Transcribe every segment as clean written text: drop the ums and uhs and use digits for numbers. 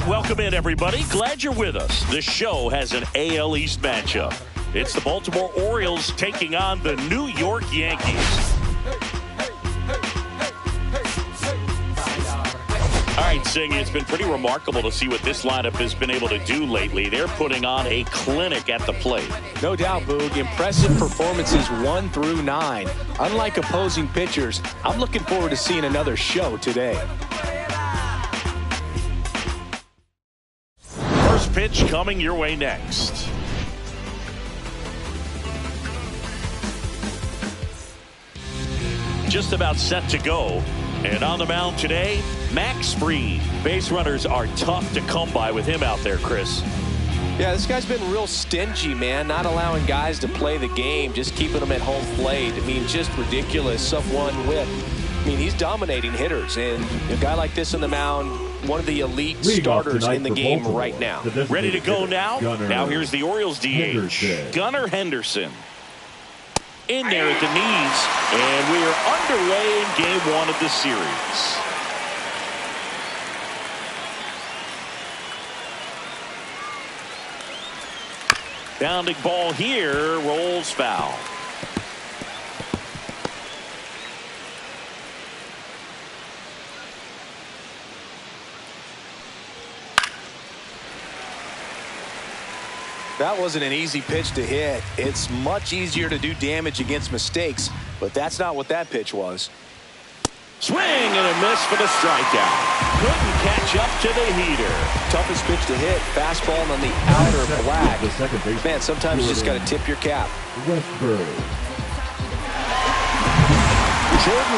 Welcome in, everybody. Glad you're with us. The show has an AL East matchup. It's the Baltimore Orioles taking on the New York Yankees. All right, Sing, it's been pretty remarkable to see what this lineup has been able to do lately. They're putting on a clinic at the plate. No doubt, Boog. Impressive performances 1 through 9. Unlike opposing pitchers, I'm looking forward to seeing another show today. First pitch coming your way next. Just about set to go. And on the mound today, Max Fried. Base runners are tough to come by with him out there, Chris. Yeah, this guy's been real stingy, man. Not allowing guys to play the game, just keeping them at home plate. I mean, just ridiculous. Sub-1 whip. I mean, he's dominating hitters. And a guy like this on the mound, one of the elite starters in the game right now. Ready to go now? Now here's the Orioles DH, Gunnar Henderson. In there at the knees, and we are underway in game 1 of the series. Bounding ball here, rolls foul. That wasn't an easy pitch to hit. It's much easier to do damage against mistakes, but that's not what that pitch was. Swing and a miss for the strikeout. Couldn't catch up to the heater. Toughest pitch to hit, fastball on the outer black. Man, sometimes you just got to tip your cap. Jordan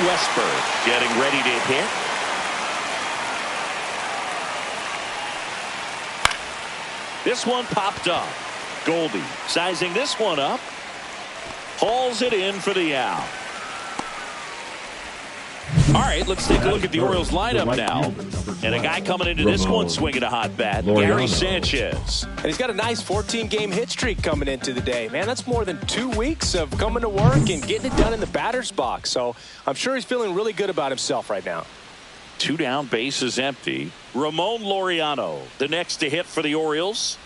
Westburg getting ready to hit. This one popped up. Goldie sizing this one up. Hauls it in for the out. All right, let's take a look at the Orioles lineup now. And a guy coming into this one swinging a hot bat, Gary Sanchez. And he's got a nice 14-game hit streak coming into the day. Man, that's more than 2 weeks of coming to work and getting it done in the batter's box. So I'm sure he's feeling really good about himself right now. 2 down, bases empty. Ramon Laureano, the next to hit for the Orioles.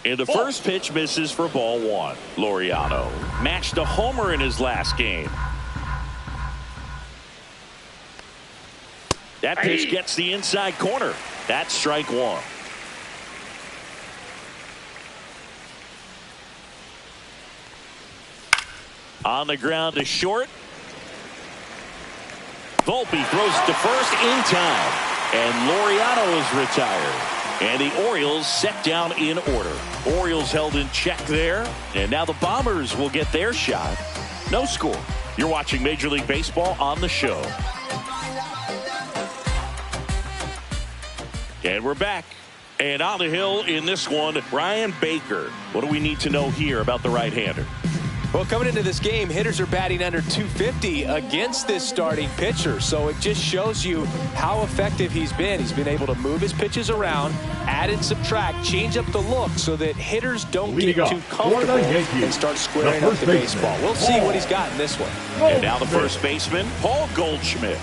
And the first pitch misses for ball 1. Laureano matched a homer in his last game. That pitch gets the inside corner. That's strike 1. On the ground to short. Volpe throws it to first in time. And Laureano is retired. And the Orioles set down in order. Orioles held in check there. And now the Bombers will get their shot. No score. You're watching Major League Baseball on the show. And we're back. And on the hill in this one, Brian Baker. What do we need to know here about the right-hander? Well, coming into this game, hitters are batting under 250 against this starting pitcher. So it just shows you how effective he's been. He's been able to move his pitches around, add and subtract, change up the look so that hitters don't get too comfortable and start squaring up the baseball. We'll see what he's got in this one. And now the first baseman, Paul Goldschmidt.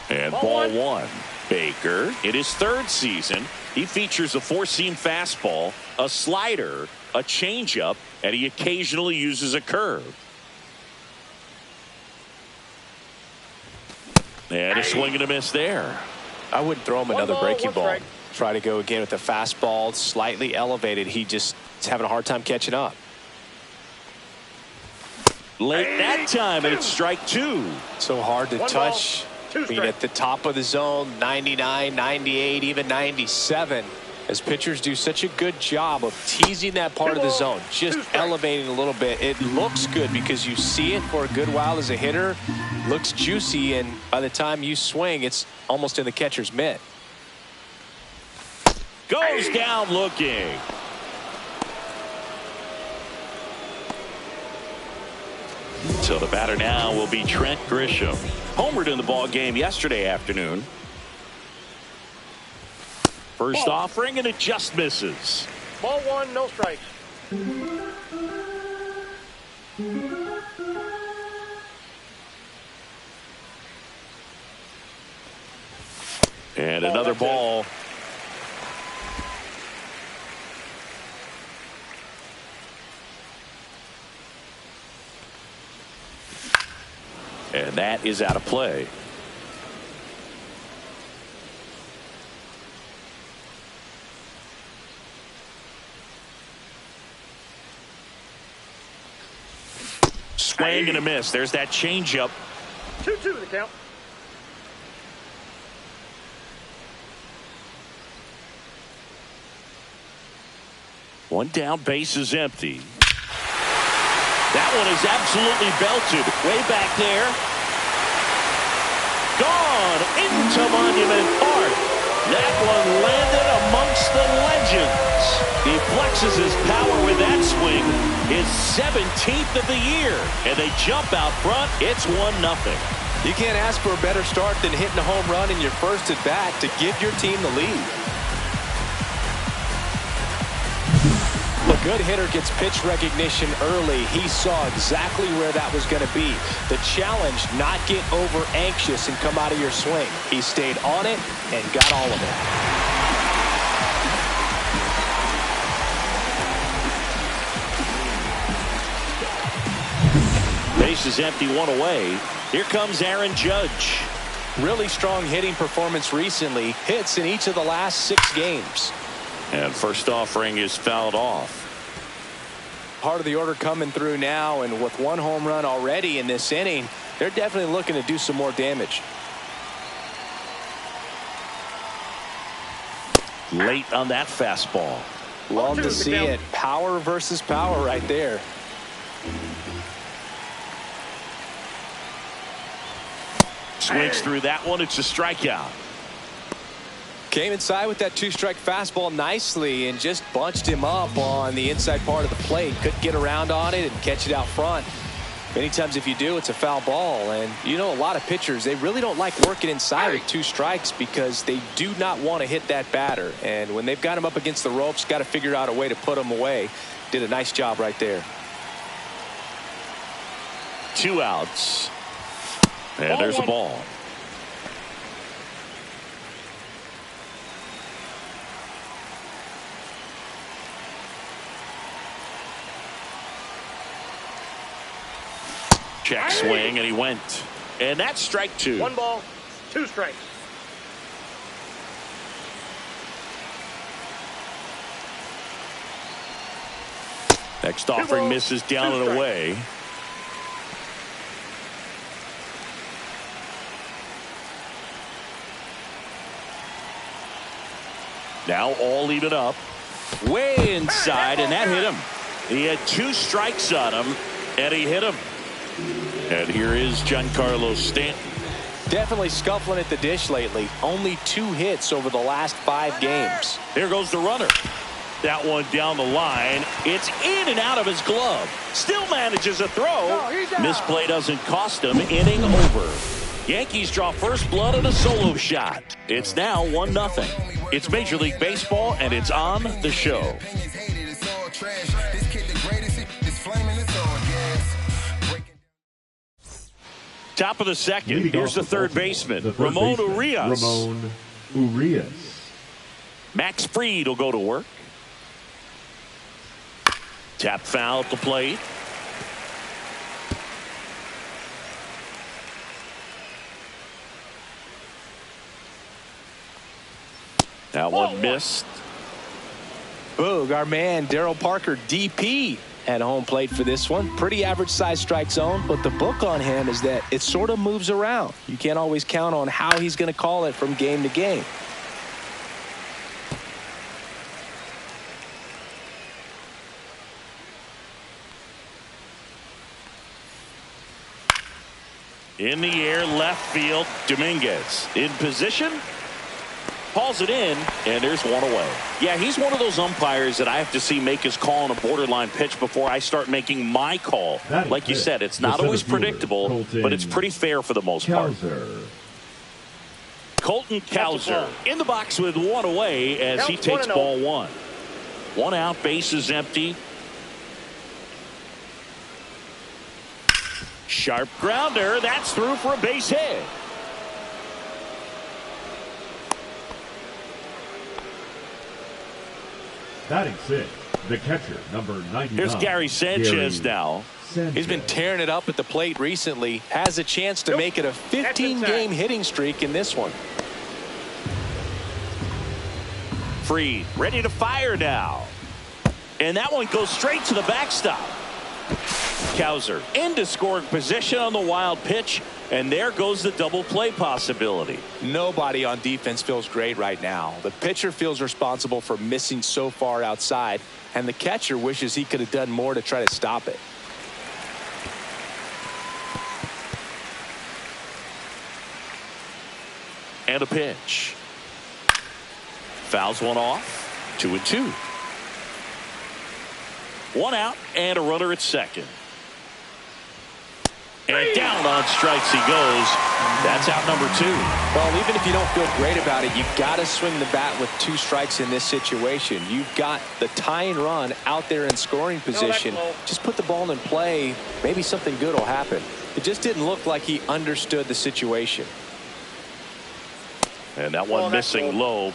And ball 1. Baker, in his 3rd season, he features a 4-seam fastball, a slider, a changeup, and he occasionally uses a curve. And a swing and a miss there. I wouldn't throw him another breaking ball. Try to go again with the fastball, slightly elevated. He just is having a hard time catching up. Late that time, and it's strike 2. So hard to touch. I mean, at the top of the zone, 99, 98, even 97. As pitchers do such a good job of teasing that part of the zone, just elevating a little bit. It looks good because you see it for a good while as a hitter. Looks juicy, and by the time you swing, it's almost in the catcher's mitt. Goes down looking. So the batter now will be Trent Grisham. Homered in the ball game yesterday afternoon. First offering, and it just misses. Ball 1, no strikes. And another ball. And that is out of play. Swing and a miss. There's that changeup. 2-2 the count. One down, base is empty. That one is absolutely belted. Way back there. Gone into Monument Park. That one landed amongst the legends. He flexes his power with that swing. His 17th of the year. And they jump out front. It's 1-0. You can't ask for a better start than hitting a home run in your first at bat to give your team the lead. A good hitter gets pitch recognition early. He saw exactly where that was going to be. The challenge, not get over anxious and come out of your swing. He stayed on it and got all of it. Base is empty, one away. Here comes Aaron Judge. Really strong hitting performance recently. Hits in each of the last 6 games. And first offering is fouled off. Part of the order coming through now, and with 1 home run already in this inning, they're definitely looking to do some more damage. Late on that fastball. Love to see it. Power versus power right there. Swings through that one. It's a strikeout. Came inside with that 2-strike fastball nicely and just bunched him up on the inside part of the plate. Couldn't get around on it and catch it out front. Many times if you do, it's a foul ball. And you know, a lot of pitchers, they really don't like working inside with 2 strikes because they do not want to hit that batter. And when they've got him up against the ropes, got to figure out a way to put him away. Did a nice job right there. 2 outs. And there's a ball. Check swing, and he went. And that's strike 2. 1 ball, 2 strikes. Next offering misses down and away. Now all even up. Way inside, and that hit him. He had 2 strikes on him, and he hit him. And here is Giancarlo Stanton. Definitely scuffling at the dish lately. Only 2 hits over the last 5 games. Here goes the runner. That one down the line. It's in and out of his glove. Still manages a throw. Misplay doesn't cost him. Inning over. Yankees draw first blood on a solo shot. It's now 1-0. It's Major League Baseball, and it's on the show. Top of the second. Here's the third baseman, Ramon Urias. Max Fried will go to work. Tap foul at the plate. That one missed. Boog, our man Darryl Parker, DP, at home plate for this one. Pretty average size strike zone, but the book on him is that it sort of moves around. You can't always count on how he's going to call it from game to game. In the air, left field, Dominguez. In position, hauls it in, and there's one away. Yeah, he's one of those umpires that I have to see make his call on a borderline pitch before I start making my call. Like you said, it's not always predictable, but it's pretty fair for the most part. Colton Cowser in the box with one away as he takes ball 1. 1 out, base is empty. Sharp grounder. That's through for a base hit. Batting 6, the catcher, number 99. Here's Gary Sanchez now. He's been tearing it up at the plate recently. Has a chance to make it a 15-game hitting streak in this one. Freed, ready to fire now. And that one goes straight to the backstop. Cowser into scoring position on the wild pitch. And there goes the double play possibility. Nobody on defense feels great right now. The pitcher feels responsible for missing so far outside, and the catcher wishes he could have done more to try to stop it. And a pitch. Fouls one off. 2-2. One out and a runner at second. And down on strikes he goes. That's out number 2. Well, even if you don't feel great about it, you've got to swing the bat with 2 strikes in this situation. You've got the tying run out there in scoring position. Just put the ball in play. Maybe something good will happen. It just didn't look like he understood the situation. And that one missing low.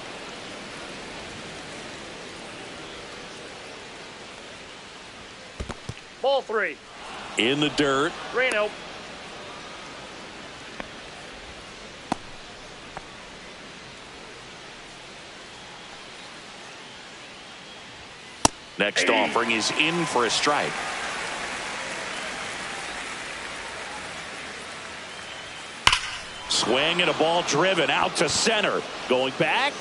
Ball 3. In the dirt. 3-0. Next offering is in for a strike. Swing and a ball driven out to center. Going back.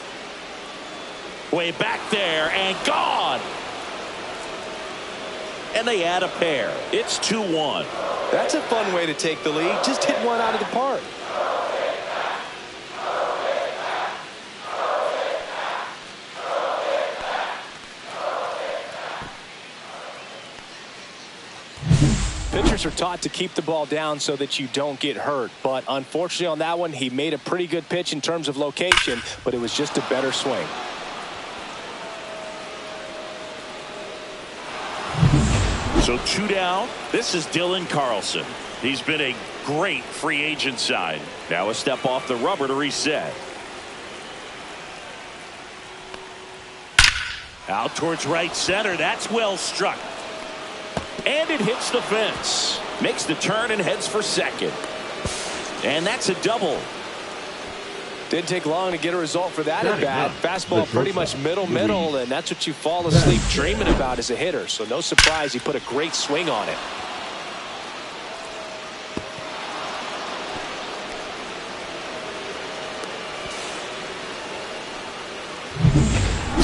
Way back there and gone. And they add a pair. It's 2-1. That's a fun way to take the lead. Just hit one out of the park. Pitchers are taught to keep the ball down so that you don't get hurt. But unfortunately on that one, he made a pretty good pitch in terms of location, but it was just a better swing. So 2 down. This is Dylan Carlson. He's been a great free agent sign. Now a step off the rubber to reset. Out towards right center. That's well struck. And it hits the fence. Makes the turn and heads for second. And that's a double. Didn't take long to get a result for that at bat. Fastball pretty much middle, and that's what you fall asleep dreaming about as a hitter. So no surprise he put a great swing on it.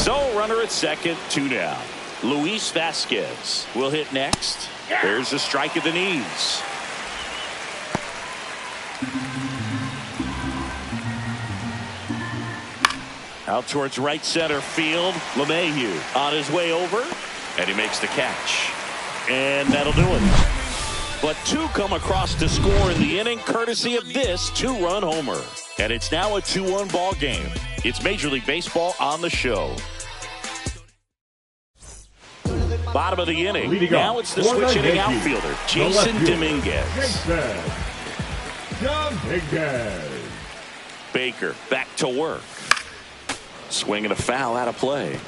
So runner at second, 2 down. Luis Vasquez will hit next. There's a strike at the knees. Out towards right center field. LeMahieu on his way over. And he makes the catch. And that'll do it. But 2 come across to score in the inning courtesy of this 2-run homer. And it's now a 2-1 ball game. It's Major League Baseball on the show. Bottom of the inning. Now it's the switch hitting outfielder, Jason Dominguez. Baker back to work. Swing and a foul out of play.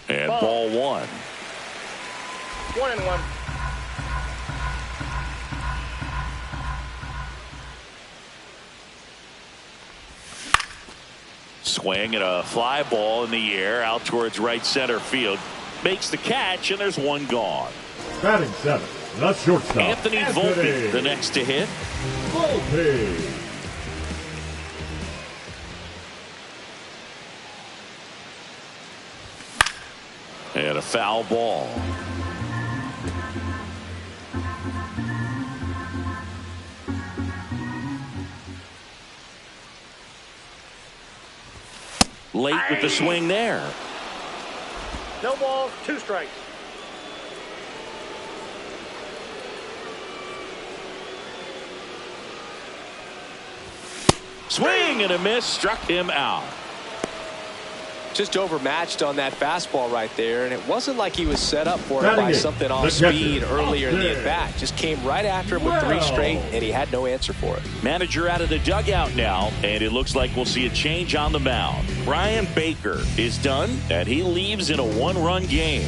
And ball 1. 1-1. Swing and a fly ball in the air out towards right center field. Makes the catch, and there's 1 gone. Batting 7, the shortstop. Anthony Volpe, the next to hit. Volpe. And a foul ball. Late with the swing there. No balls, 2 strikes. Swing and a miss, struck him out. just overmatched on that fastball right there, and it wasn't like he was set up for it by something off speed earlier in the at-bat. Just came right after him with 3 straight, and he had no answer for it. Manager out of the dugout now, and it looks like we'll see a change on the mound. Brian Baker is done, and he leaves in a 1-run game.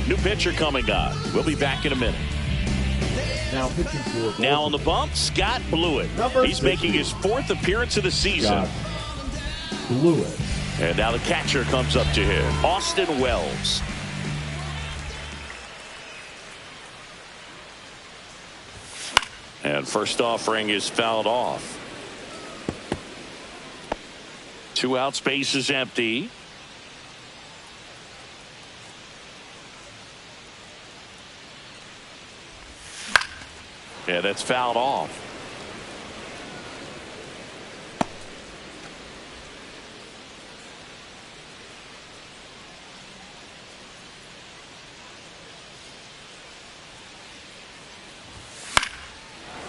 New pitcher coming on. We'll be back in a minute. Now pitching for Now on the bump, Scott Blewett. He's making his 4th appearance of the season. Blewett. And now the catcher comes up to him, Austin Wells. And first offering is fouled off. 2 out, space is empty. Yeah, that's fouled off.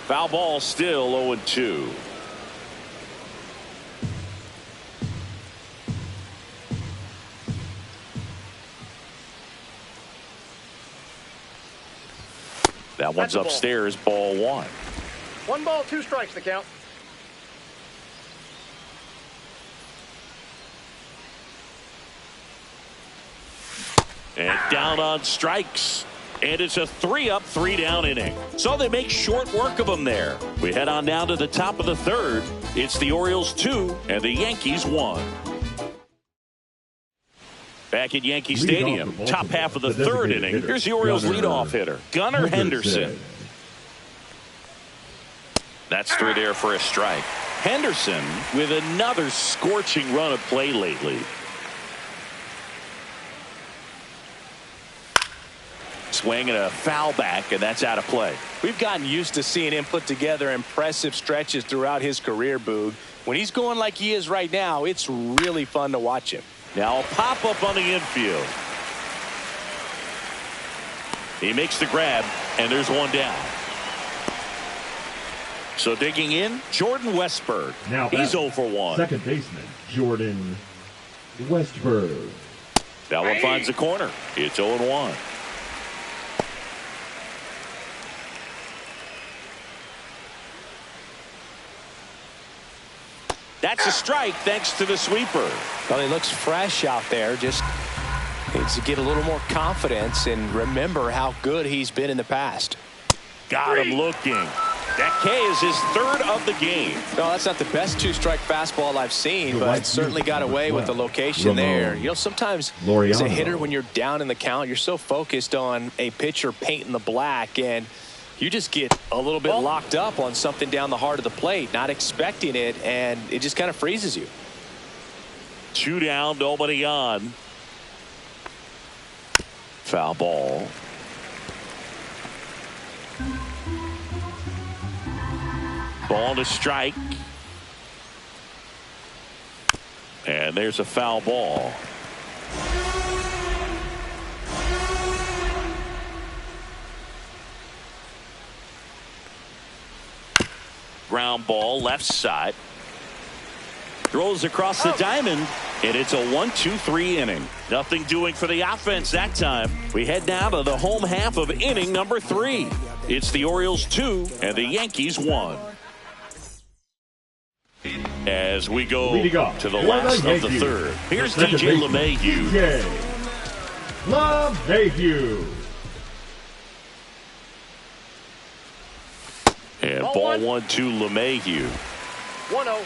Foul ball, still 0-2. That one's upstairs, ball 1. 1 ball, 2 strikes the count. And down on strikes. And it's a 3-up, 3-down inning. So they make short work of them there. We head on down to the top of the 3rd. It's the Orioles 2 and the Yankees 1. Back at Yankee Stadium, top half of the 3rd inning. Here's the Orioles leadoff hitter, Gunnar Henderson. That's through there for a strike. Henderson with another scorching run of play lately. Swing and a foul back, and that's out of play. We've gotten used to seeing him put together impressive stretches throughout his career, Boog. When he's going like he is right now, it's really fun to watch him. Now a pop up on the infield. He makes the grab, and there's 1 down. So digging in, Jordan Westburg. Now he's 0 for 1. Second baseman, Jordan Westburg. That one finds the corner. It's 0-1. That's a strike thanks to the sweeper. Well, he looks fresh out there. Just needs to get a little more confidence and remember how good he's been in the past. Got him looking. That K is his 3rd of the game. No, that's not the best 2-strike fastball I've seen, but it certainly got away with the location there. You know, sometimes as a hitter, when you're down in the count, you're so focused on a pitcher painting the black, and you just get a little bit locked up on something down the heart of the plate, not expecting it, and it just kind of freezes you. 2 down, nobody on. Foul ball. Ball to strike. And there's a foul ball. Ground ball, left side. Throws across the diamond, and it's a 1-2-3 inning. Nothing doing for the offense that time. We head now to the home half of inning number 3. It's the Orioles 2 and the Yankees 1. As we go to the last of the 3rd. Here's DJ LeMahieu. LeMahieu. And ball 1 to LeMahieu. 1-0.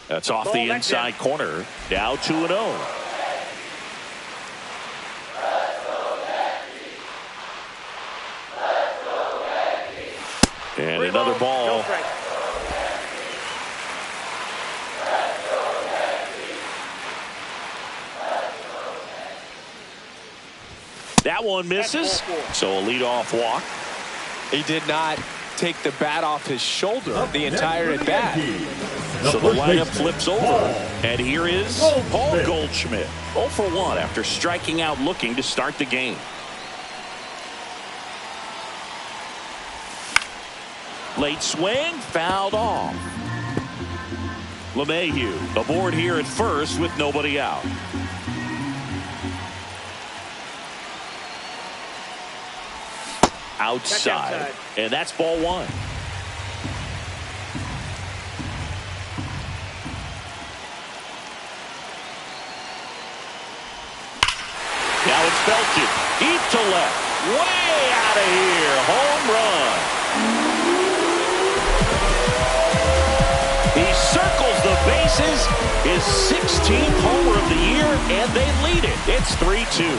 That's off the inside corner. Now 2-0. And another ball. That one misses. So a leadoff walk. He did not take the bat off his shoulder the entire at bat. So the lineup flips over. And here is Paul Goldschmidt. 0 for 1 after striking out looking to start the game. Late swing, fouled off. LeMahieu aboard here at first with nobody out. Outside. And that's ball one. Now it's belted deep to left, way out of here, home run. He circles the bases, his 16th homer of the year, and they lead it. It's 3-2.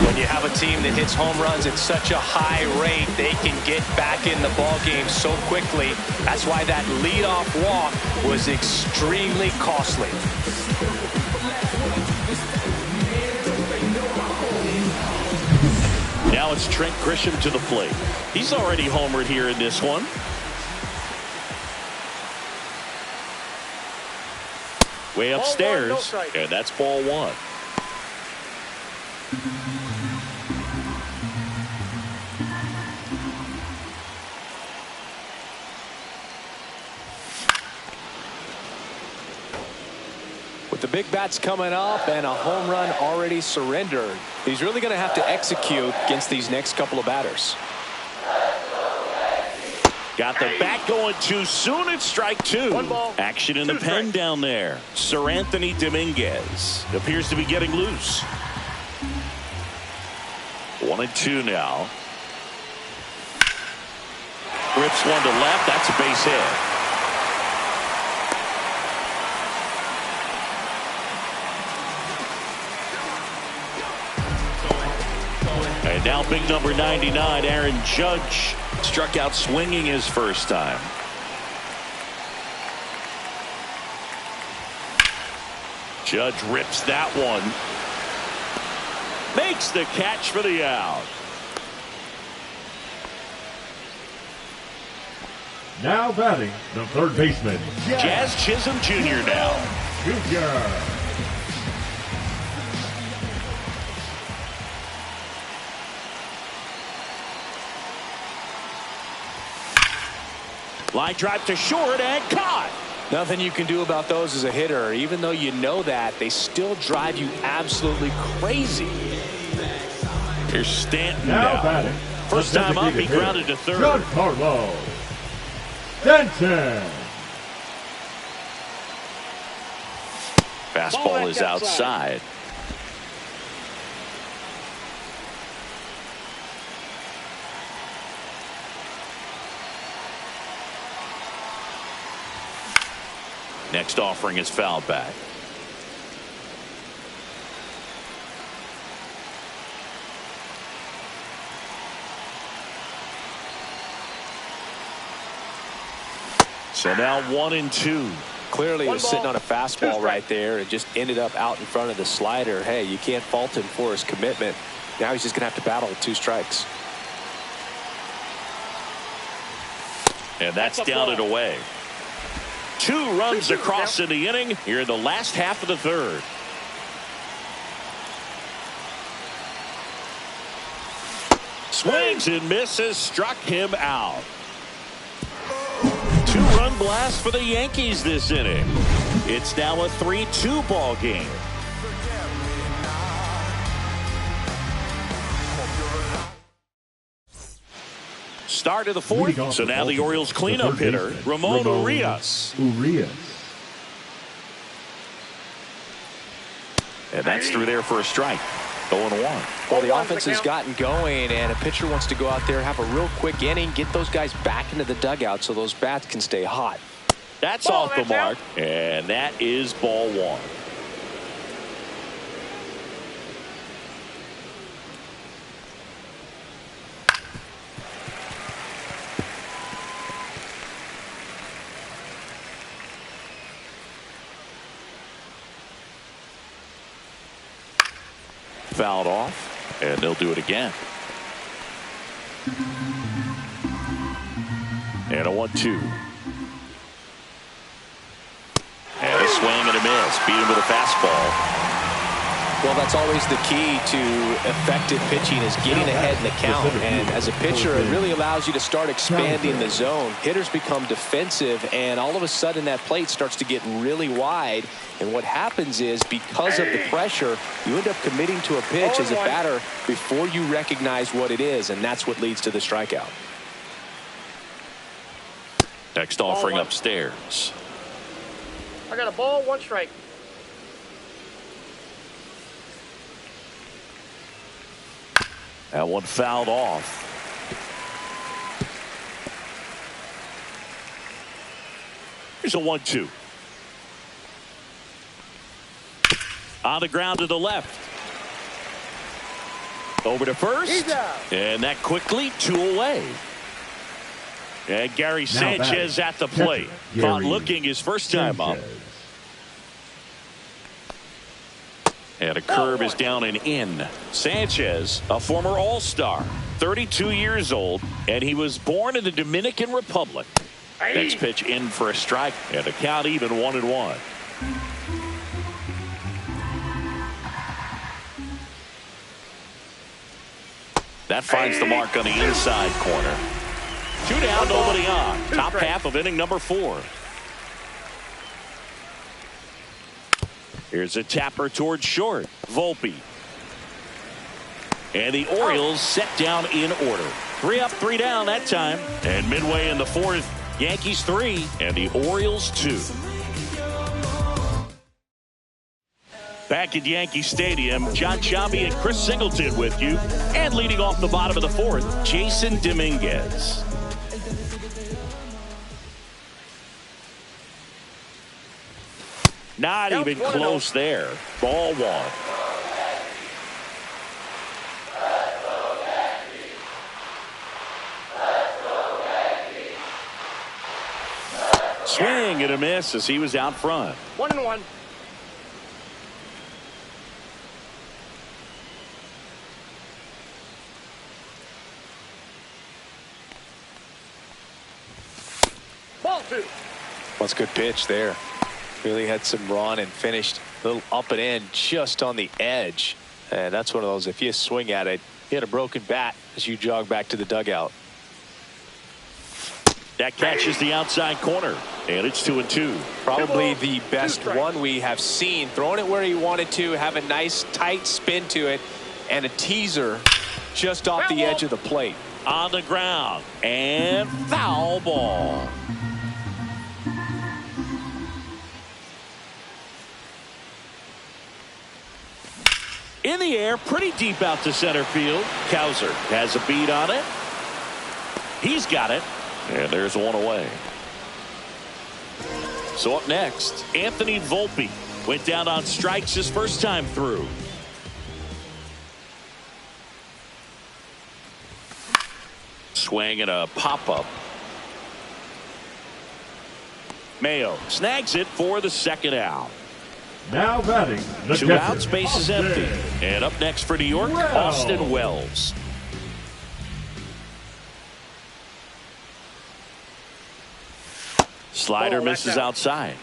When you have a team that hits home runs at such a high rate, they can get back in the ball game so quickly. That's why that leadoff walk was extremely costly. Now it's Trent Grisham to the plate. He's already homered here in this one. Way upstairs, and that's ball one. With the big bats coming up and a home run already surrendered, he's really going to have to execute against these next couple of batters. Got the bat going too soon. It's strike two. Action in the pen down there. Sir Anthony Dominguez appears to be getting loose. 1-2 now. Rips one to left. That's a base hit. And now big number 99, Aaron Judge, struck out swinging his first time. Judge rips that one. Makes the catch for the out. Now batting, the third baseman, Jazz Chisholm Jr. now. Jr. Line drive to short and caught. Nothing you can do about those as a hitter. Even though you know that, they still drive you absolutely crazy. Here's Stanton Now now. batting, First the time up, he designated grounded to hitter, third. Giancarlo Stanton. Fastball is outside. Next offering is fouled back. So now 1-2. Clearly he was sitting on a fastball right there and just ended up out in front of the slider. Hey, you can't fault him for his commitment. Now he's just going to have to battle with 2 strikes. And that's down and away. 2 runs across in the inning here in the last half of the third. Swings and misses, struck him out. 2-run blast for the Yankees this inning. It's now a 3-2 ball game. Start of the fourth. So now the Orioles cleanup hitter, Ramon Urias. And that's through there for a strike. 0-1. Well, the offense has gotten going, and a pitcher wants to go out there, have a real quick inning, get those guys back into the dugout so those bats can stay hot. That's off the mark, and that is ball one. Fouled off, and they'll do it again. And a 1-2. a miss. Beat him with a fastball. Well, that's always the key to effective pitching, is getting ahead in the count. And as a pitcher, it really allows you to start expanding the zone. Hitters become defensive, and all of a sudden that plate starts to get really wide. And what happens is, because of the pressure, you end up committing to a pitch as a batter before you recognize what it is, and that's what leads to the strikeout. Next offering upstairs. I got a ball, 1 strike. That one fouled off. Here's a 1-2. On the ground to the left. Over to first. And that quickly 2 away. And Gary Sanchez at the plate. Caught looking his first time up. And a curve is down and in. Sanchez, a former All-Star, 32 years old, and he was born in the Dominican Republic. Next pitch in for a strike, and a count even 1-1. That finds the mark on the inside corner. 2 down, nobody on. Top half of inning number 4. Here's a tapper towards short. Volpe. And the Orioles set down in order. 3 up, 3 down that time. And midway in the 4th, Yankees 3 and the Orioles 2. Back at Yankee Stadium, John Sciambi and Chris Singleton with you. And leading off the bottom of the 4th, Jason Dominguez. Not even close there. Ball 1. Swing and a miss as he was out front. 1-1. Ball 2. That's a good pitch there. Really had some run and finished a little up and in just on the edge. And that's one of those, if you swing at it, you had a broken bat as you jog back to the dugout. That catches the outside corner, and it's 2-2. Probably the best one we have seen. Throwing it where he wanted to, have a nice tight spin to it, and a teaser just off the edge of the plate. On the ground, and foul ball. In the air, pretty deep out to center field. Cowser has a beat on it. He's got it. And there's one away. So up next, Anthony Volpe went down on strikes his first time through. Swing and a pop-up. Mayo snags it for the second out. Now batting the 2 outs, base is empty. And up next for New York, Austin Wells. Slider misses outside.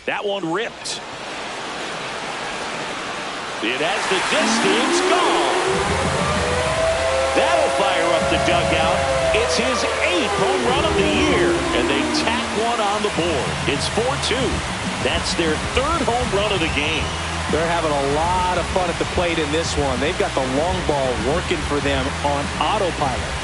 That one ripped. It has the distance. Gone. That'll fire up the dugout. It's his 8th home run of the year. And they tack one on the board. It's 4-2. That's their 3rd home run of the game. They're having a lot of fun at the plate in this one. They've got the long ball working for them on autopilot.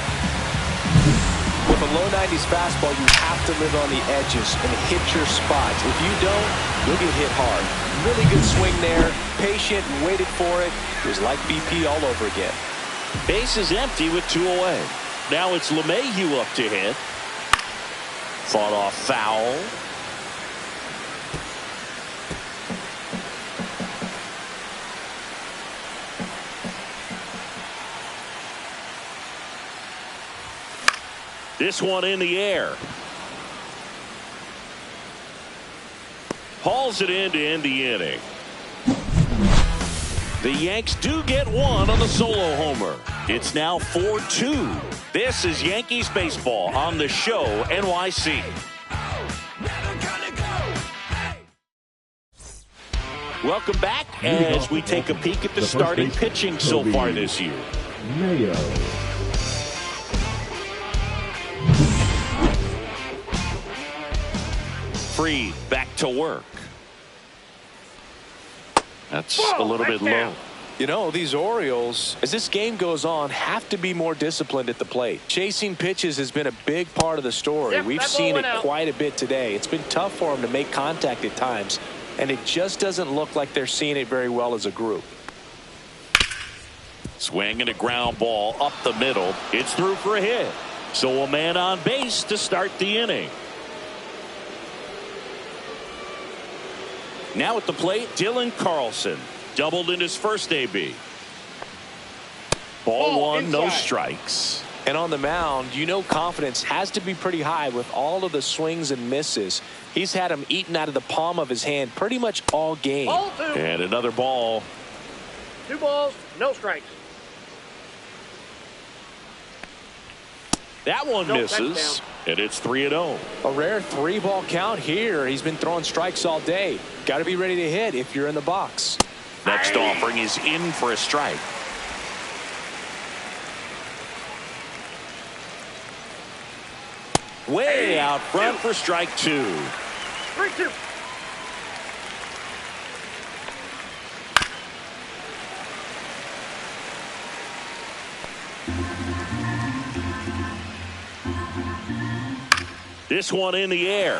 With a low 90s fastball, you have to live on the edges and hit your spots. If you don't, you'll get hit hard. Really good swing there. Patient and waited for it. It was like BP all over again. Base is empty with 2 away. Now it's LeMahieu up to hit. Fought off foul. This one in the air. Hauls it in to end the inning. The Yanks do get one on the solo homer. It's now 4-2. This is Yankees baseball on the show NYC. Welcome back as we take a peek at the starting pitching so far this year. Mayo. Free back to work. That's a little bit low. You know, these Orioles, as this game goes on, have to be more disciplined at the plate. Chasing pitches has been a big part of the story. We've seen it quite a bit today. It's been tough for them to make contact at times, and it just doesn't look like they're seeing it very well as a group. Swing and a ground ball up the middle. It's through for a hit. So a man on base to start the inning. Now at the plate, Dylan Carlson. Doubled in his first AB. Ball one, no strikes. And on the mound, you know confidence has to be pretty high with all of the swings and misses. He's had them eaten out of the palm of his hand pretty much all game. And another ball. 2 balls, no strikes. That one misses. And it's 3-0. A rare 3-ball count here. He's been throwing strikes all day. Got to be ready to hit if you're in the box. Next offering is in for a strike. Way out front for strike 2. 3-2. This one in the air.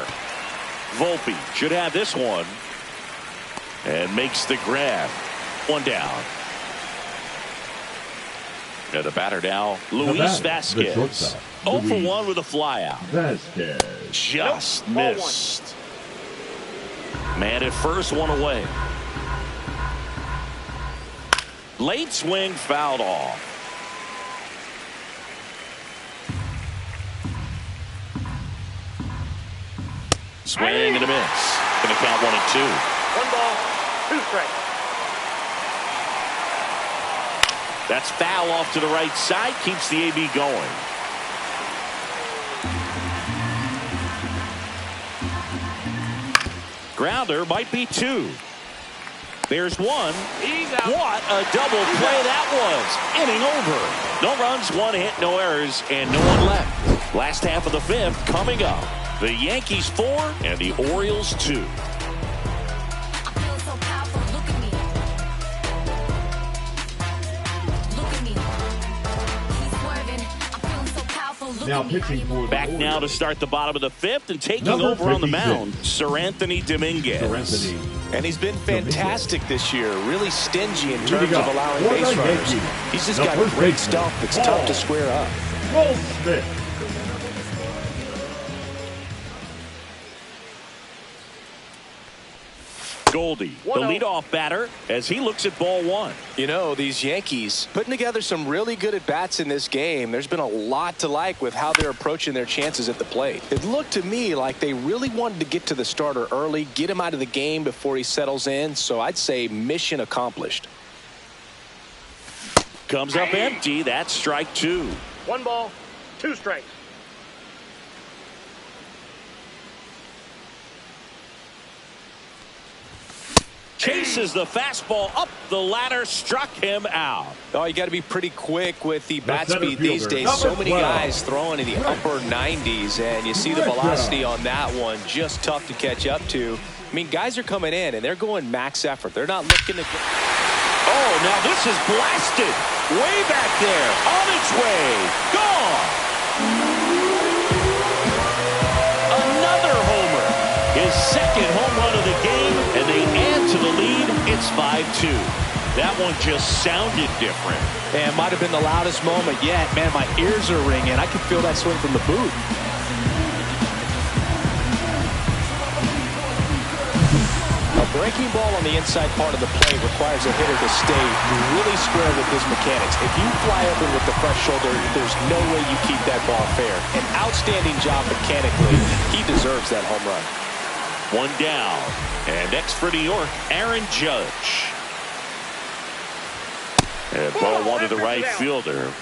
Volpe should have this one. And makes the grab. One down. And the batter now, Luis Vasquez. 0 for 1 with a flyout. Vasquez. Just missed. Man at first, one away. Late swing fouled off. Swing and a miss. Going to count 1-2. 1 ball, 2 strikes. That's foul off to the right side. Keeps the AB going. Grounder might be 2. There's 1. What a double play that was. Inning over. No runs, 1 hit, no errors, and no one left. Last half of the 5th coming up. The Yankees 4 and the Orioles 2. Now pitching for back now to start the bottom of the 5th and taking over on the mound, Seranthony Dominguez. And he's been fantastic this year. Really stingy in terms of allowing base runners. He's just got great stuff that's tough to square up. Will Smith. Goldie, the leadoff batter, as he looks at ball 1. You know, these Yankees putting together some really good at-bats in this game. There's been a lot to like with how they're approaching their chances at the plate. It looked to me like they really wanted to get to the starter early, get him out of the game before he settles in. So I'd say mission accomplished. Comes up empty. That's strike 2. 1 ball, 2 strikes. Chases the fastball up the ladder, struck him out. Oh, you got to be pretty quick with the bat speed these days. So many guys throwing in the upper 90s, and you see the velocity on that one. Just tough to catch up to. I mean, guys are coming in, and they're going max effort. They're not looking to go. Oh, now this is blasted. Way back there. On its way. Gone. Another homer. His second home run of the game, and they add to the lead. It's 5-2. That one just sounded different. Man, might have been the loudest moment yet. Man, my ears are ringing. I can feel that swing from the booth. A breaking ball on the inside part of the plate requires a hitter to stay really square with his mechanics. If you fly open with the fresh shoulder, there's no way you keep that ball fair. An outstanding job mechanically. He deserves that home run. 1 down. And next for New York, Aaron Judge. And ball one to the right fielder.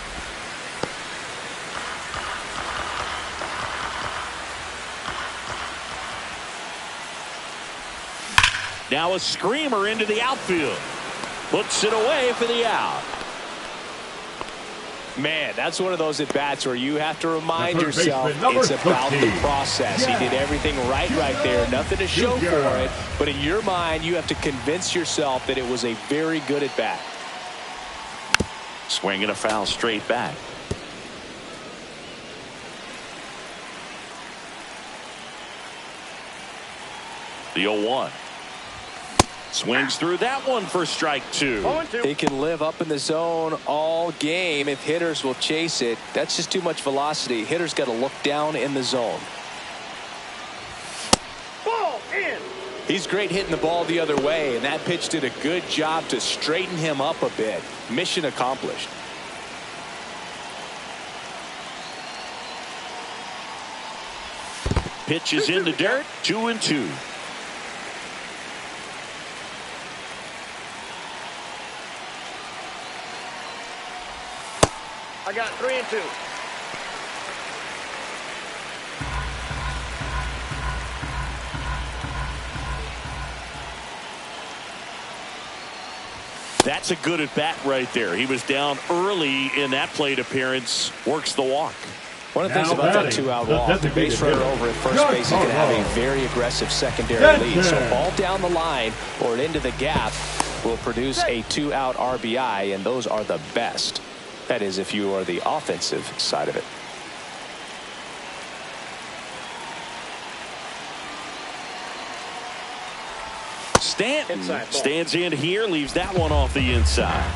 Now a screamer into the outfield. Puts it away for the out. Man, that's one of those at-bats where you have to remind yourself it's about the process. He did everything right there. Nothing to show for it. But in your mind, you have to convince yourself that it was a very good at-bat. Swing and a foul straight back. The 0-1. Swings through that one for strike two. He can live up in the zone all game if hitters will chase it. That's just too much velocity. Hitters got to look down in the zone. Ball in. He's great hitting the ball the other way, and that pitch did a good job to straighten him up a bit. Mission accomplished. Pitch is in the dirt. 2-2. I got 3-2. That's a good at bat right there. He was down early in that plate appearance. Works the walk. One of the things about that two-out walk, the base runner over at first base is going to have a very aggressive secondary lead. So ball down the line or into the gap will produce a two-out RBI, and those are the best. That is, if you are the offensive side of it. Stanton stands in here, leaves that one off the inside.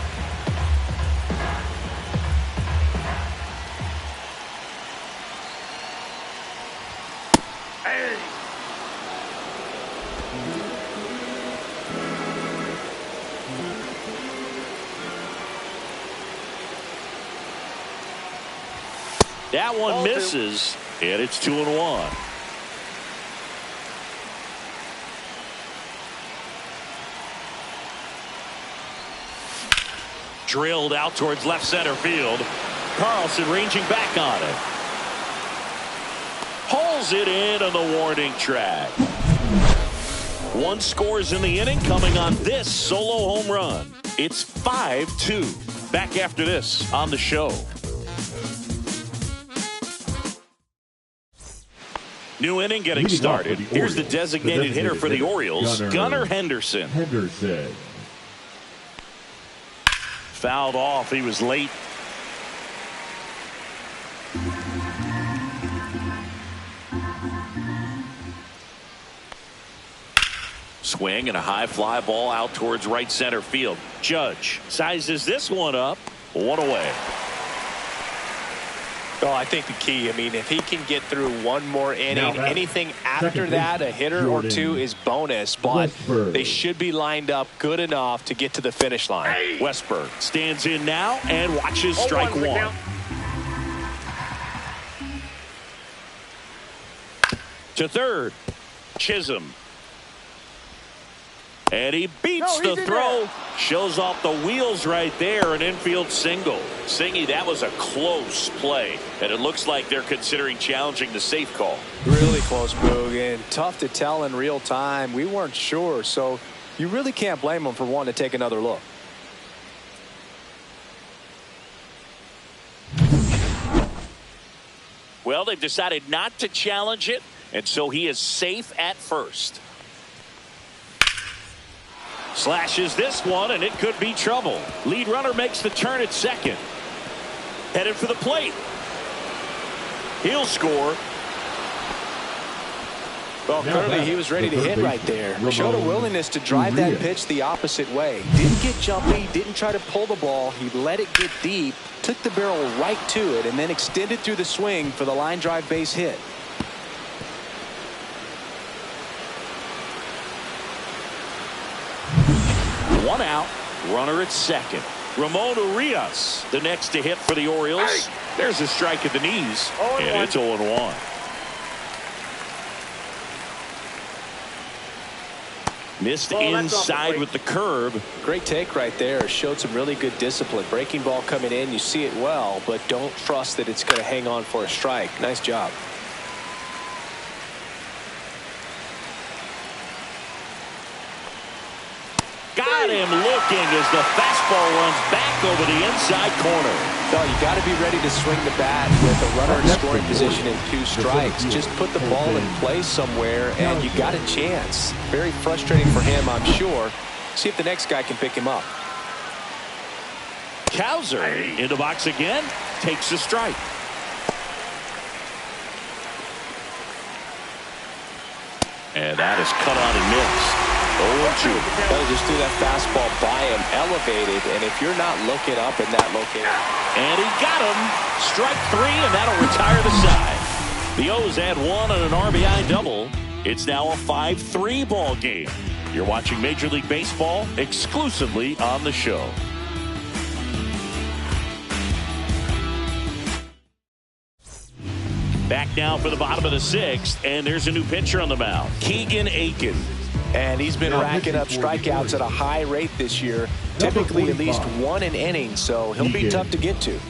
That one misses, and it's 2-1. Drilled out towards left center field. Carlson ranging back on it. Pulls it in on the warning track. One scores in the inning, coming on this solo home run. It's 5-2. Back after this on the show. New inning getting started. Here's the designated hitter for the Orioles, Gunnar Henderson. Fouled off. He was late. Swing and a high fly ball out towards right center field. Judge sizes this one up. One away. Oh, I think the key, I mean, if he can get through one more inning, anything after that, a hitter or two is bonus, but they should be lined up good enough to get to the finish line. Westberg stands in now and watches strike one. To third, Chisholm. And he beats the throw. Shows off the wheels right there. An infield single. Singy, that was a close play. And it looks like they're considering challenging the safe call. Really close, Boog. And tough to tell in real time. We weren't sure. So you really can't blame them for wanting to take another look. Well, they've decided not to challenge it. And so he is safe at first. Slashes this one, and it could be trouble. Lead runner makes the turn at second. Headed for the plate. He'll score. Well, clearly he was ready to hit right there. Showed a willingness to drive that pitch the opposite way. Didn't get jumpy, didn't try to pull the ball. He let it get deep, took the barrel right to it, and then extended through the swing for the line drive base hit. One out, runner at second. Ramon Urias, the next to hit for the Orioles. There's a strike at the knees, and it's 0-1. Missed Oh, that's off the inside plate. with the curve. Great take right there. Showed some really good discipline. Breaking ball coming in. You see it well, but don't trust that it's going to hang on for a strike. Nice job. Got him looking as the fastball runs back over the inside corner. No, you got to be ready to swing the bat with a runner in scoring position and 2 strikes. Just put the ball in place somewhere, and you got a chance. Very frustrating for him, I'm sure. See if the next guy can pick him up. Cowser in the box again. Takes a strike. And that is cut on and missed. 0-2. That just threw that fastball by him, elevated, and if you're not looking up in that location. And he got him. Strike 3, and that'll retire the side. The O's had 1 on an RBI double. It's now a 5-3 ball game. You're watching Major League Baseball exclusively on the show. Back now for the bottom of the 6th, and there's a new pitcher on the mound, Keegan Aiken. And he's been racking up strikeouts at a high rate this year. Typically at least 1 an inning, so he'll be tough to get to.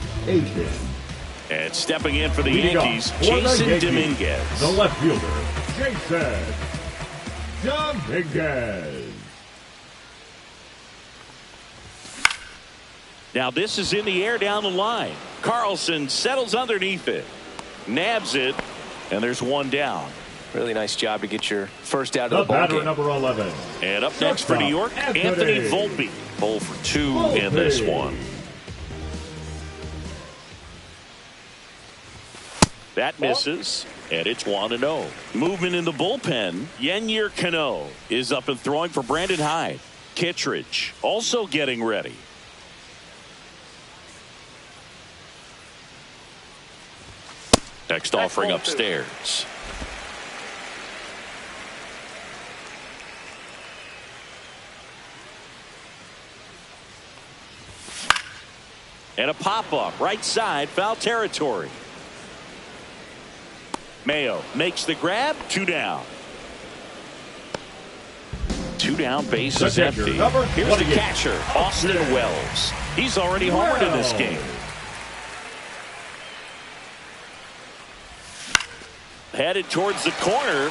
And stepping in for the Yankees, Jason Dominguez. The left fielder, Jason Dominguez. Now this is in the air down the line. Carlson settles underneath it. Nabs it, and there's 1 down. Really nice job to get your first out The of the ball batter, game. number 11. And up next for New York, Anthony Volpe. 0 for 2 in this one. That misses, and it's 1-0. Movement in the bullpen. Yennier Cano is up and throwing for Brandon Hyde. Kittredge also getting ready. Next offering upstairs. And a pop-up right side, foul territory. Mayo makes the grab. 2 down. 2 down, base is empty. Here's the catcher, Austin Wells. He's already homered in this game. Headed towards the corner.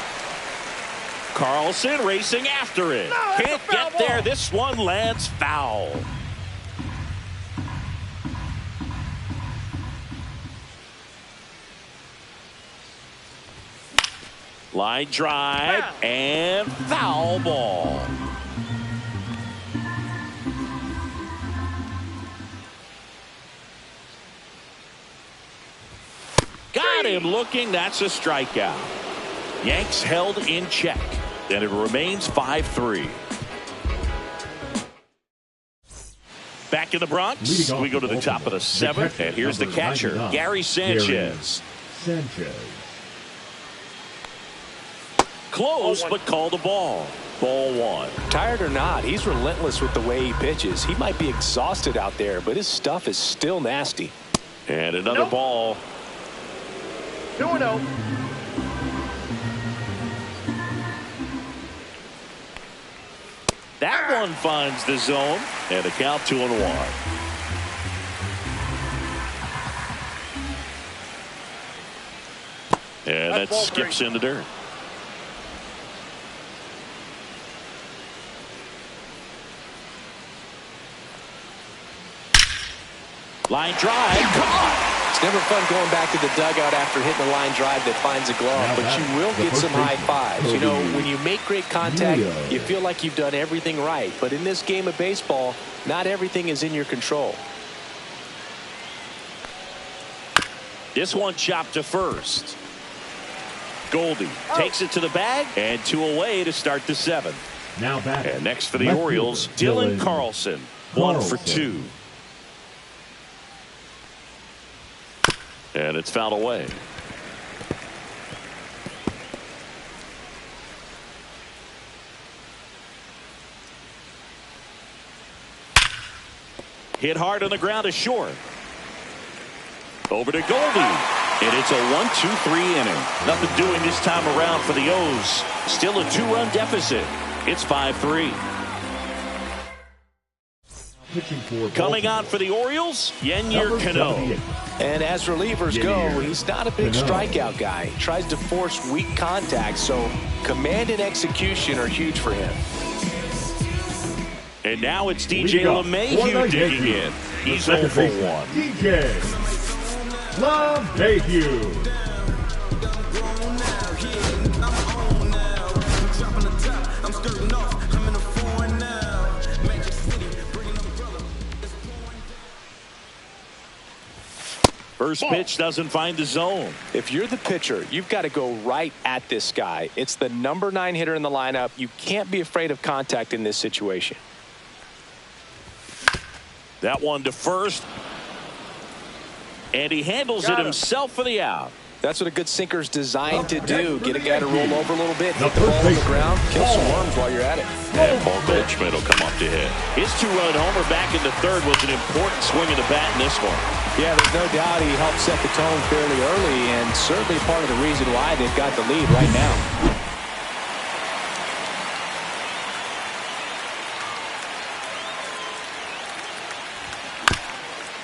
Carlson racing after it. Can't get there. This one lands foul. Line drive and foul ball. Got him looking. That's a strikeout. Yanks held in check, and it remains 5-3. Back in the Bronx, we go to the top of the 7th, and here's the catcher, Gary Sanchez. Close, but called a ball. Ball 1. Tired or not, he's relentless with the way he pitches. He might be exhausted out there, but his stuff is still nasty. And another ball. 2-0. That one finds the zone, and the count 2-1. And that skips in the dirt. Line drive, caught. It's never fun going back to the dugout after hitting a line drive that finds a glove, but you will get some high fives. You know, when you make great contact, you feel like you've done everything right. But in this game of baseball, not everything is in your control. This one chopped to first. Goldie takes it to the bag, and 2 away to start the 7th. Now back. And next for the Orioles, Dylan Carlson. 1 for 2. And it's fouled away. Hit hard on the ground to short. Over to Goldie. And it's a 1-2-3 inning. Nothing doing this time around for the O's. Still a 2-run deficit. It's 5-3. Coming on for the Orioles, Yennier Cano. And as relievers go, he's not a big strikeout guy. He tries to force weak contact, so command and execution are huge for him. And now it's DJ LeMahieu digging in. He's 0 for 1. DJ LeMahieu. First pitch doesn't find the zone. If you're the pitcher, you've got to go right at this guy. It's the number 9 hitter in the lineup. You can't be afraid of contact in this situation. That one to first. And he handles it himself for the out. That's what a good sinker's designed to do. Get a guy to roll over a little bit, hit the ball on the ground, kill some worms while you're at it. And Paul Goldschmidt will come up to hit. His 2-run homer back in the third was an important swing of the bat in this one. Yeah, there's no doubt he helped set the tone fairly early, and certainly part of the reason why they've got the lead right now.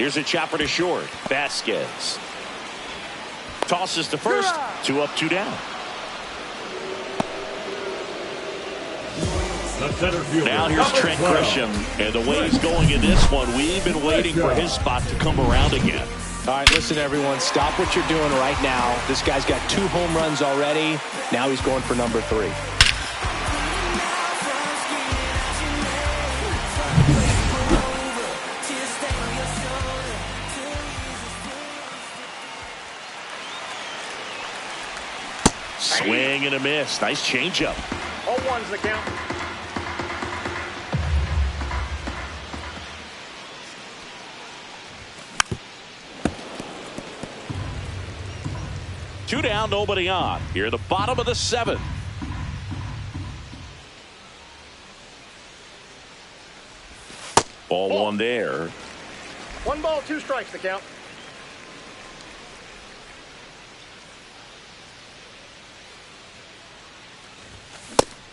Here's a chopper to short. Vasquez tosses to first. 2 up, 2 down. Now here's Trent Grisham, and the way he's going in this one, we've been waiting for his spot to come around again. All right, listen, everyone, stop what you're doing right now. This guy's got 2 home runs already. Now he's going for number 3. Swing and a miss. Nice changeup. 0-1's the count. Two down, nobody on. Here at the bottom of the 7th. Ball 1 there. 1 ball, 2 strikes the count.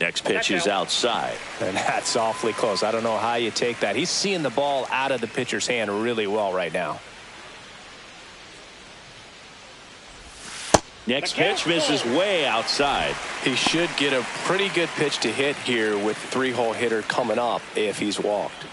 Next pitch is outside. And that's awfully close. I don't know how you take that. He's seeing the ball out of the pitcher's hand really well right now. Next pitch misses way outside. He should get a pretty good pitch to hit here with the 3-hole hitter coming up if he's walked.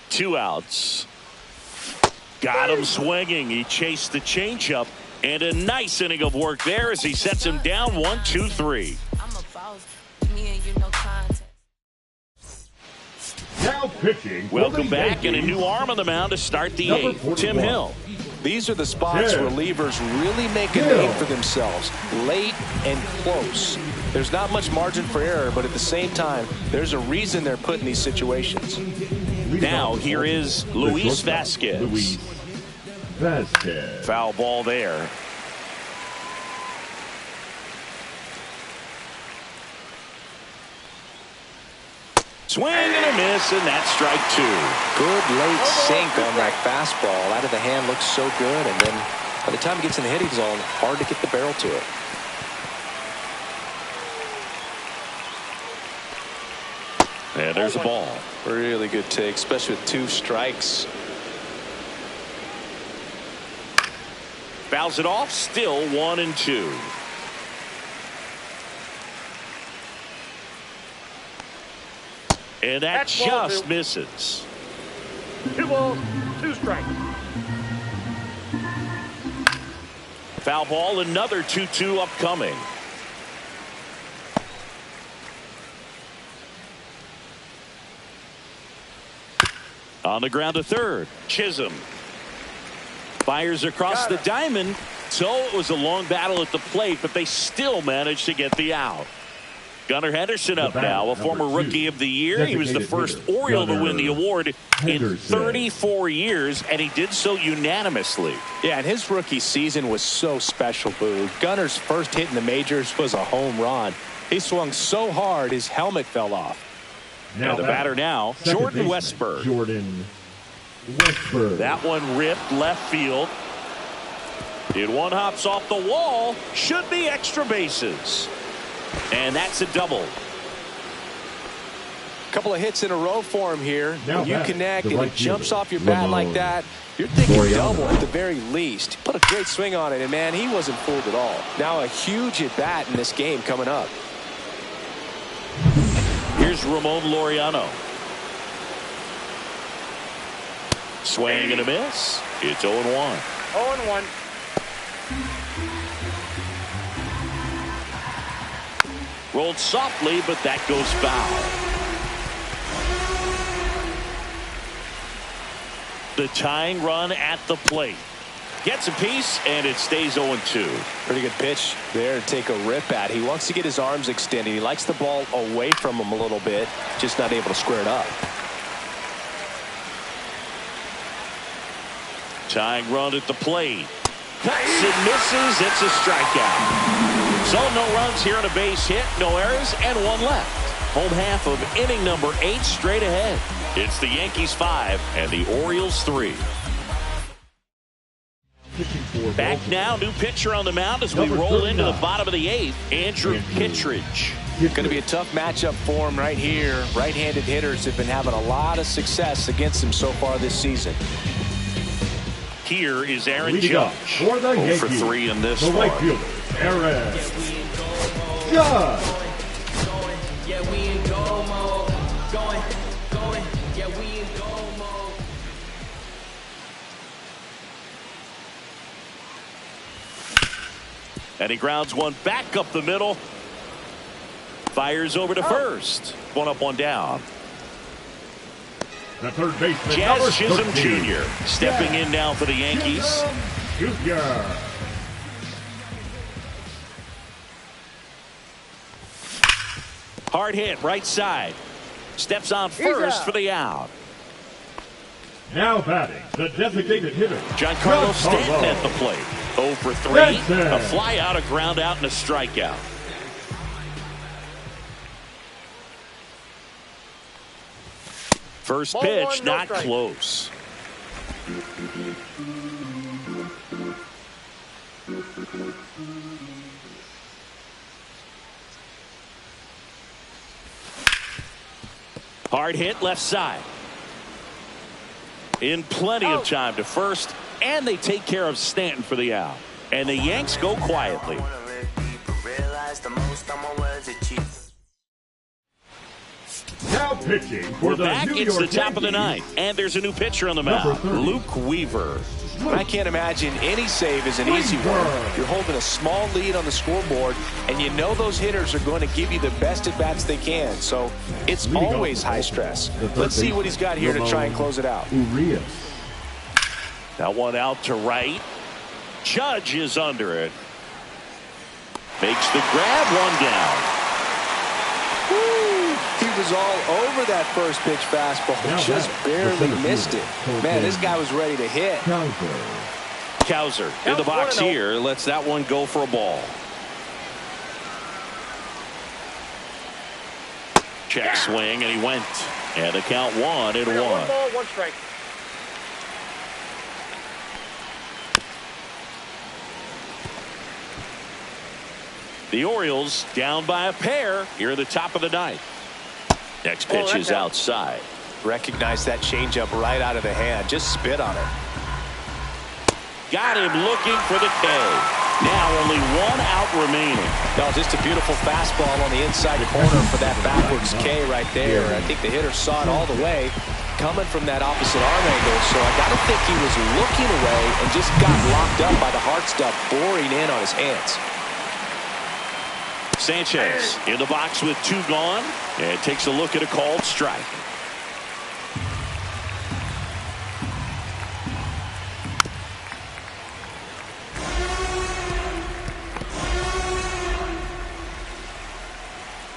Two outs. Got him swinging. He chased the changeup, and a nice inning of work there as he sets him down 1-2-3. Now pitching. Welcome back, and a new arm on the mound to start the 8th. Tim Hill. These are the spots relievers really make a name for themselves. Late and close. There's not much margin for error, but at the same time, there's a reason they're put in these situations. Now here is Luis Vasquez. Foul ball there. Swing and a miss, and that's strike 2. Good late sink on that fastball. Out of the hand looks so good, and then by the time it gets in the hitting zone, hard to get the barrel to it. And there's a ball. Really good take, especially with 2 strikes. Fouls it off, still 1-2. And that just misses. 2 balls, 2 strikes. Foul ball, another 2-2 upcoming. On the ground to third. Chisholm fires across the diamond. So it was a long battle at the plate, but they still managed to get the out. Gunnar Henderson up now, a former Rookie of the Year. He was the first Oriole to win the award in 34 years, and he did so unanimously. Yeah, and his rookie season was so special, Boo. Gunnar's first hit in the majors was a home run. He swung so hard his helmet fell off. And the batter now, Jordan Westburg. That one ripped left field. It one hops off the wall. Should be extra bases. And that's a double. Couple of hits in a row for him here. When you connect and right he jumps fielder, off your bat like that, you're thinking double at the very least. Put a great swing on it, and man, he wasn't fooled at all. Now a huge at bat in this game coming up. Here's Ramon Laureano. Swing and a miss. It's 0-1. 0-1. Rolled softly, but that goes foul. The tying run at the plate. Gets a piece, and it stays 0-2. Pretty good pitch there to take a rip at. He wants to get his arms extended. He likes the ball away from him a little bit, just not able to square it up. Tying run at the plate. Cuts and misses. It's a strikeout. So no runs here on a base hit, no errors, and one left. Home half of inning number 8 straight ahead. It's the Yankees 5 and the Orioles 3. Back now, new pitcher on the mound as we roll into the bottom of the 8th, Andrew Kittredge. Going to be a tough matchup for him right here. Right-handed hitters have been having a lot of success against him so far this season. Here is Aaron Judge. For the 0 for Yankees, 3 in this the one. right fielder, Aaron Judge. And he grounds one back up the middle. Fires over to first. One up, one down. The third baseman, Jazz Chisholm 13. Jr. stepping in now for the Yankees. Jr. Hard hit, right side. Steps on first for the out. Now batting, the designated hitter, Giancarlo Stanton at the plate. 0 for 3. A fly out, a ground out, and a strikeout. First pitch, not close. Hard hit, left side. In plenty of time to first, and they take care of Stanton for the out. And the Yanks go quietly. Now pitching for We're the back. New It's York the top of the Yankees. 9th, and there's a new pitcher on the mound, Luke Weaver. I can't imagine any save is an easy one. You're holding a small lead on the scoreboard, and you know those hitters are going to give you the best at-bats they can. So it's always high stress. Let's see what he's got here to try and close it out. Urias. That one out to right. Judge is under it. Makes the grab, one down. Woo! He was all over that first pitch fastball, just barely missed it. Man, this guy was ready to hit. Cowser in the box here. Lets that one go for a ball. Check swing, and he went. And the count 1-1. 1 ball, 1 strike. The Orioles down by a pair here at the top of the 9th. Next pitch is outside. Recognize that changeup right out of the hand. Just spit on it. Got him looking for the K. Now only 1 out remaining. No, just a beautiful fastball on the inside corner for that backwards K right there. I think the hitter saw it all the way coming from that opposite arm angle. So I got to think he was looking away and just got locked up by the hard stuff boring in on his hands. Sanchez in the box with 2 gone and takes a look at a called strike.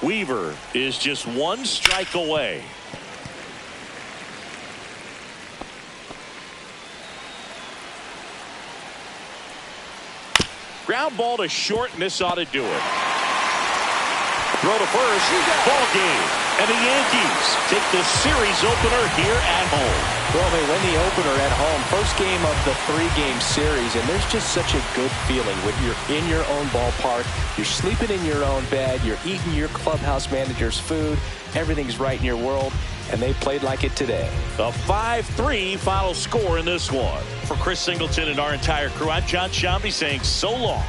Weaver is just 1 strike away. Ground ball to short, and this ought to do it. Throw to first. Ball game. And the Yankees take the series opener here at home. Well, they win the opener at home. First game of the 3-game series, and there's just such a good feeling when you're in your own ballpark. You're sleeping in your own bed. You're eating your clubhouse manager's food. Everything's right in your world, and they played like it today. The 5-3 final score in this one. For Chris Singleton and our entire crew, I'm John Shambi saying so long.